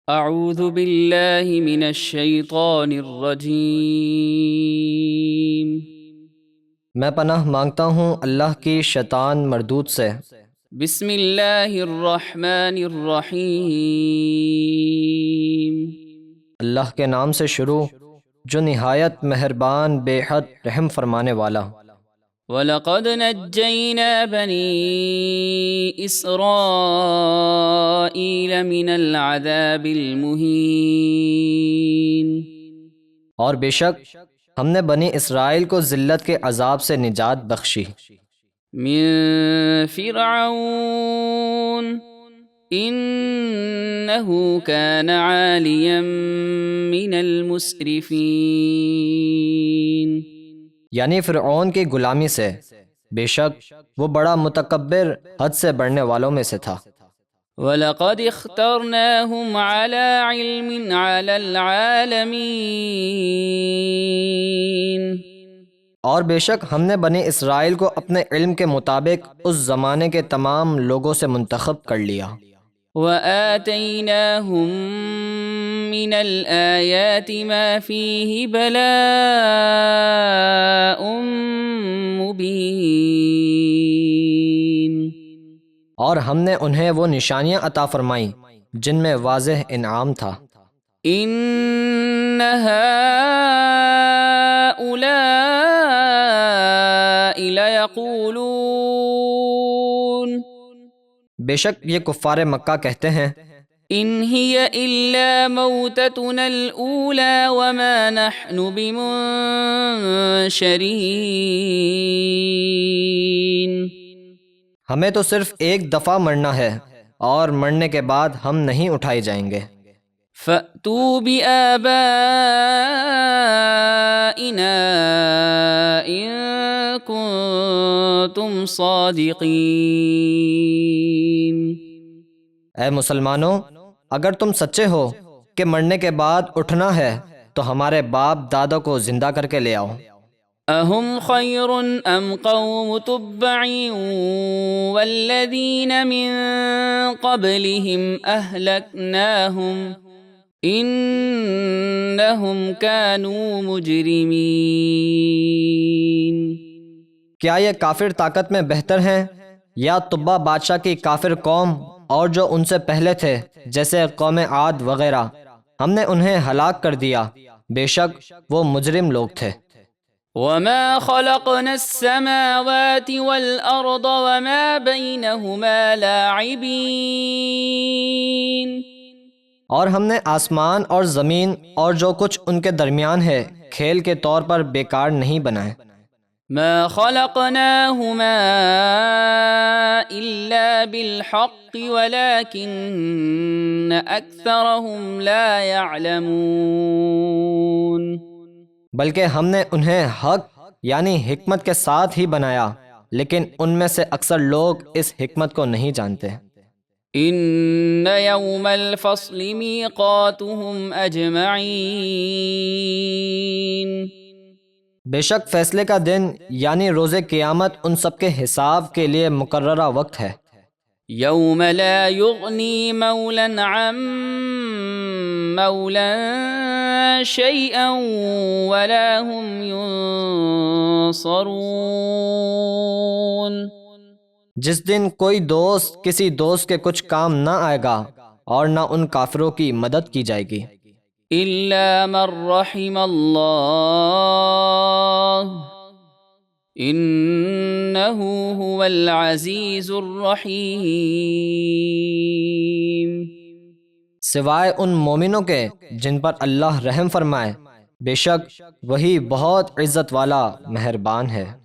اعوذ باللہ من الشیطان الرجیم۔ میں پناہ مانگتا ہوں اللہ کی شیطان مردود سے۔ بسم اللہ الرحمن الرحیم۔ اللہ کے نام سے شروع جو نہایت مہربان بے حد رحم فرمانے والا۔ وَلَقَدْ نَجَّيْنَا بَنِي إِسْرَائِيلَ مِنَ الْعَذَابِ الْمُهِينِ۔ اور بے شک ہم نے بنی اسرائیل کو ذلت کے عذاب سے نجات بخشی۔ من فرعون انه كان عاليا من المسرفين۔ یعنی فرعون کی غلامی سے، بے شک وہ بڑا متکبر حد سے بڑھنے والوں میں سے تھا۔ وَلَقَدِ اخْتَرْنَاهُمْ عَلَى عِلْمٍ عَلَى الْعَالَمِينَ۔ اور بے شک ہم نے بنی اسرائیل کو اپنے علم کے مطابق اس زمانے کے تمام لوگوں سے منتخب کر لیا۔ وَآتَيْنَاهُمْ مِنَ الْآيَاتِ مَا فِيهِ بَلَاءٌ مُبِينٌ۔ اور ہم نے انہیں وہ نشانیاں عطا فرمائیں جن میں واضح انعام تھا۔ إِنَّ هَٰؤُلَاءِ لَيَقُولُونَ۔ بے شک یہ کفار مکہ کہتے ہیں، إِنْ هِيَ إِلَّا مَوْتَتُنَا الْأُولَىٰ وَمَا نَحْنُ بِمُنشَرِينَ۔ ہمیں تو صرف ایک دفعہ مرنا ہے اور مرنے کے بعد ہم نہیں اٹھائے جائیں گے۔ فَأْتُوا بِآبَائِنَا إِن كُنتُمْ صَادِقِينَ۔ اے مسلمانوں، اگر تم سچے ہو کہ مرنے کے بعد اٹھنا ہے تو ہمارے باپ دادوں کو زندہ کر کے لے آؤ۔ اہم خیر ام قوم تبع والذین من قبلهم اہلکناہم انہم کانوا مجرمین۔ کیا یہ کافر طاقت میں بہتر ہیں یا طبع بادشاہ کی کافر قوم اور جو ان سے پہلے تھے جیسے قوم عاد وغیرہ؟ ہم نے انہیں ہلاک کر دیا، بے شک وہ مجرم لوگ تھے۔ وما خلقنا السماوات والأرض وما بينهما لاعبين۔ اور ہم نے آسمان اور زمین اور جو کچھ ان کے درمیان ہے کھیل کے طور پر بیکار نہیں بنائے۔ ما خلقناهما إلا بالحق ولكن أكثرهم لا يعلمون۔ بلکہ ہم نے انہیں حق یعنی حکمت کے ساتھ ہی بنایا، لیکن ان میں سے اکثر لوگ اس حکمت کو نہیں جانتے۔ ان يوم الفصل ميقاتهم اجمعين۔ بے شک فیصلے کا دن یعنی روز قیامت ان سب کے حساب کے لیے مقررہ وقت ہے۔ یوم لا یغنی مولا عن مولا شیئا ولا هم ینصرون۔ جس دن کوئی دوست کسی دوست کے کچھ کام نہ آئے گا اور نہ ان کافروں کی مدد کی جائے گی۔ الا من رحم اللہ انہ هو العزیز الرحیم۔ سوائے ان مومنوں کے جن پر اللہ رحم فرمائے، بے شک وہی بہت عزت والا مہربان ہے۔